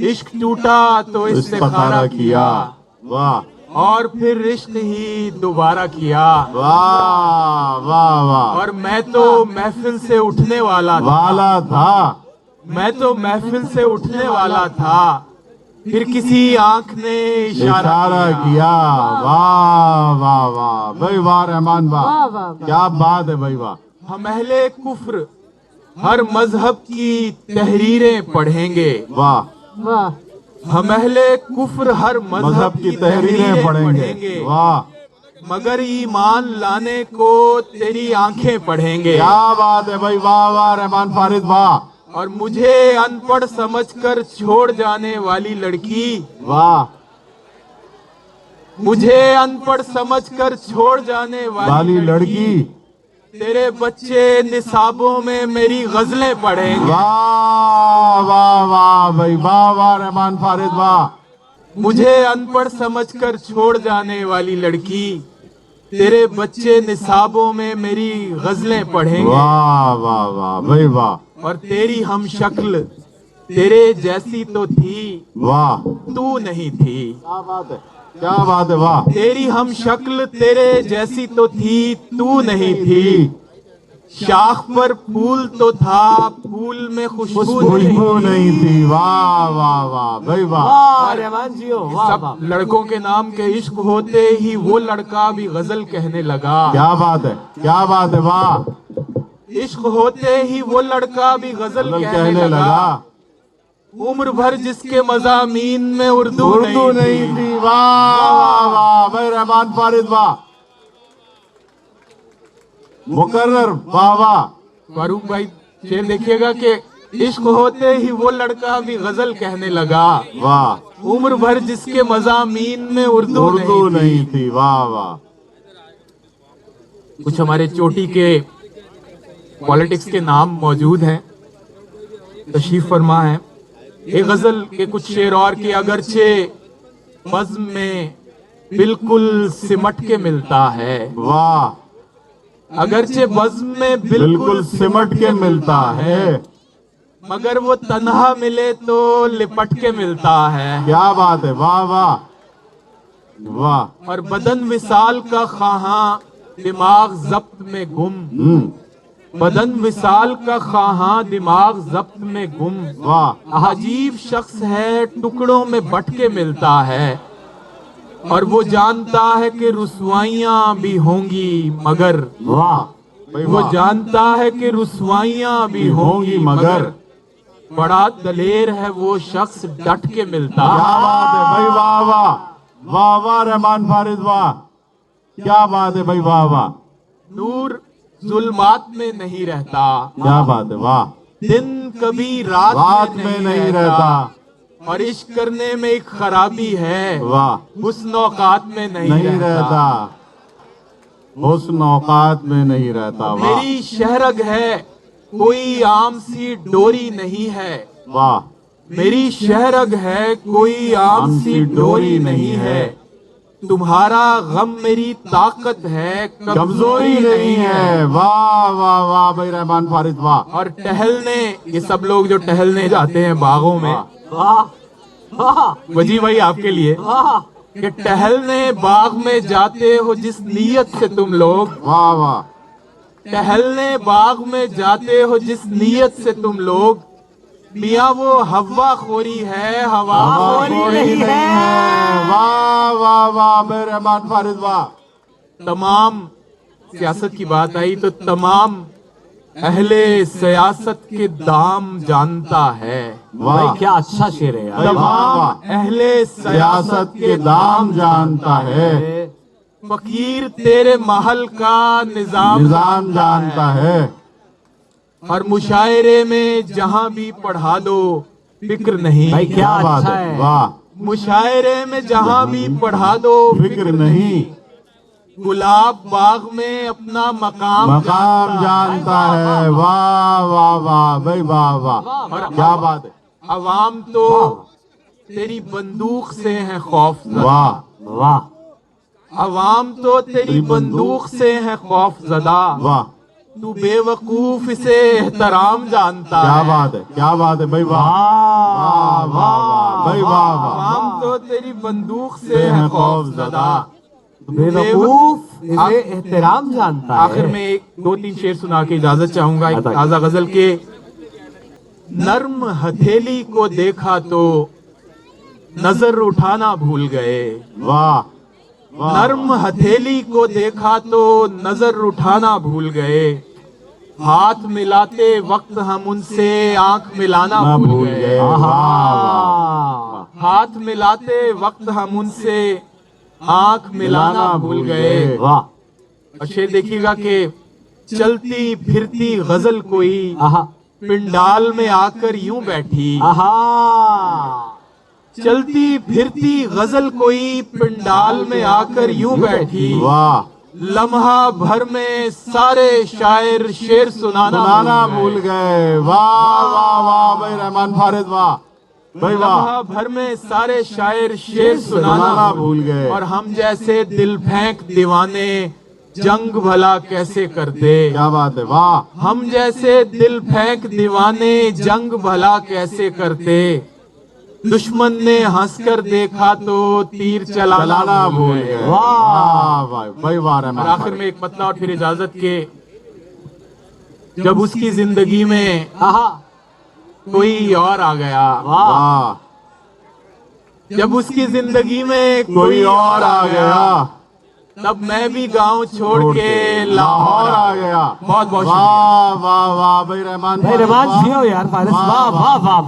इश्क टूटा तो इस्तिखारा किया, वाह और फिर इश्क ही दोबारा किया। वाह वाह वाह। और मैं तो महफिल से उठने वाला था, मैं तो महफिल से उठने वाला था, फिर किसी आंख ने इशारा किया। वाह वाह वाह भाई, वाह रहमान वाह, क्या बात है भाई, वाह। हम अहले कुफ्र हर मजहब की तहरीरें पढ़ेंगे, वाह। हम अहले कुफ्र हर मजहब की तहरीरें पढ़ेंगे, वाह। मगर ईमान लाने को तेरी आंखें पढ़ेंगे। क्या बात है भाई, वाह वाह रहमान फारिद वाह। और मुझे अनपढ़ समझकर छोड़ जाने वाली लड़की, वाह। मुझे अनपढ़ समझकर छोड़ जाने वाली लड़की, तेरे बच्चे निसाबों में मेरी गजलें पढ़ेंगे। वाह वाह वाह भाई, वाह वाह रहमान फारिद वाह। मुझे अनपढ़ समझकर छोड़ जाने वाली लड़की, तेरे बच्चे निसाबों में मेरी गजलें पढ़ेंगे। वाह वाह वाह भाई वाह। और तेरी हम शक्ल तेरे जैसी तो थी, वाह, तू नहीं थी। क्या बात है, क्या बात है, वाह। तेरी हम शक्ल तेरे जैसी तो थी, तू नहीं थी। शाख पर फूल तो था, फूल में खुशबू नहीं थी। वाह वाह वाह भाई वाह। रहमान जी हो, सब लड़कों के नाम के इश्क होते ही वो लड़का भी गजल कहने लगा। क्या बात है, क्या बात है, वाह। इश्क होते ही वो लड़का भी गजल कहने लगा। उम्र भर जिसके मज़ामीन में उर्दू नहीं थी। वाह वाह वाह भाई रहमान फारिद वाह। मुकर्रर वाह वाह। फारूक भाई शेर देखिएगा कि इश्क होते ही वो लड़का भी गजल कहने लगा। वाह। उम्र भर जिसके मज़ामीन में उर्दू नहीं थी। वाह वाह। कुछ हमारे चोटी के पॉलिटिक्स के नाम मौजूद हैं, तशरीफ फरमा है। एक गजल के कुछ शेर और कि अगरचे बज़्म में बिल्कुल सिमट के मिलता है। वाह। अगरचे बज़्म में बिल्कुल सिमट के मिलता है, मगर वो तन्हा मिले तो लिपट के मिलता है। क्या बात है, वाह वाह वाह। और बदन विसाल का ख़्वाहां दिमाग ज़ब्त में गुम, बदन विसाल का ख़्वाहां दिमाग ज़ब्त में गुम। वाह। अजीब शख्स है टुकड़ों में बट के मिलता है, और वो जानता है कि रुसवाइयां भी होंगी मगर। वाह। वो जानता है कि रुसवाइयां भी होंगी मगर, बड़ा दलेर है वो शख्स डट के मिलता है। क्या बात है भाई, वाह वाह वाह वाह रहमान फारिद वाह। क्या बात है भाई, वाह वाह। नूर जुल्मात में नहीं रहता, क्या बात है, वाह। दिन कभी रात में नहीं रहता, और इश्क करने में एक खराबी है। वाह। हुस्न औकात में नहीं रहता, हुस्न औकात में नहीं रहता। मेरी शहरग है कोई आम सी डोरी नहीं है। वाह। मेरी शहरग है कोई आम सी डोरी नहीं है, तुम्हारा गम मेरी ताकत है कमजोरी नहीं है। वाह वाह वाह भाई रहमान फारिद वाह। और टहलने, ये सब लोग जो टहलने जाते हैं बागों में, वजी भाई आपके लिए कि टहलने बाग में जाते हो जिस नीयत से तुम लोग, वाह वाह। टहलने बाग में जाते हो जिस नीयत से तुम लोग, मियाँ वो हवा खोरी है हवा खोरी नहीं है। वाह वाह वाह भाई रहमान फारिद वाह। तमाम सियासत की बात आई तो तमाम अहले सियासत के दाम जानता है। वाह, क्या अच्छा शेर है यार। तमाम अहले सियासत के दाम जानता है, फकीर तेरे महल का निजाम जानता है। और मुशायरे में जहाँ भी पढ़ा दो फिक्र नहीं। भाई क्या बात अच्छा है, है। वाह। मुशायरे में जहाँ भी पढ़ा दो फिक्र नहीं, गुलाब बाग में अपना मकाम जानता है। वाह वाह वाह भाई वाह वाह। और क्या बात है। अवाम तो तेरी बंदूक से है खौफ। वाह वाह। अवाम तो तेरी बंदूक से है खौफ ज़दा, वाह। तू बेवकूफ इसे एहतराम जानता क्या है। बात है, क्या बात है भाई वाह। वाह वाह वाह वाह भाई वाह वाह हम तो तेरी बंदूक से है खौफ ज़दा। बेवकूफ इसे एहतराम जानता है। आखिर में एक दो तीन शेर सुना के इजाजत चाहूंगा एक ताजा गजल के। नर्म हथेली को देखा तो नजर उठाना भूल गए। वाह वाह नर्म हथेली को देखा तो नजर उठाना भूल गए। हाथ मिलाते वक्त हम उनसे आंख मिलाना ना भूल गए। वाह वाह हाथ मिलाते वक्त हम उनसे आंख मिलाना भूल गए। वाह और शेर देखिएगा कि चलती फिरती गजल कोई आहा पिंडाल में आकर यूं बैठी। आहा चलती फिरती गजल कोई पिंडाल में आकर यूं बैठी। वाह लम्हा भर में सारे शायर शेर सुनाना भूल गए। वाह वाह वाह भाई रहमान फारिद वाह भाई वाह लम्हा भर में सारे शायर शेर सुनाना सुनाना भूल गए। और हम जैसे दिल फेंक दीवाने जंग भला कैसे करते। क्या बात है वाह हम जैसे दिल फेंक दीवाने जंग भला कैसे करते। दुश्मन ने हंसकर देखा तो तीर चलाना चलाना भूल गए। वाह भाई वाह और रहमान आखिर में एक मतला और फिर इजाजत के। जब उसकी जिंदगी में आहा कोई और आ गया। वाह जब उसकी जिंदगी में कोई और आ गया तब मैं भी गांव छोड़ के लाहौर लाहौर आ गया। बहुत बहुत शुक्रिया। वाह वाह वाह भाई रहमान रहमान जियो यार फारिस वाह वाह वाह।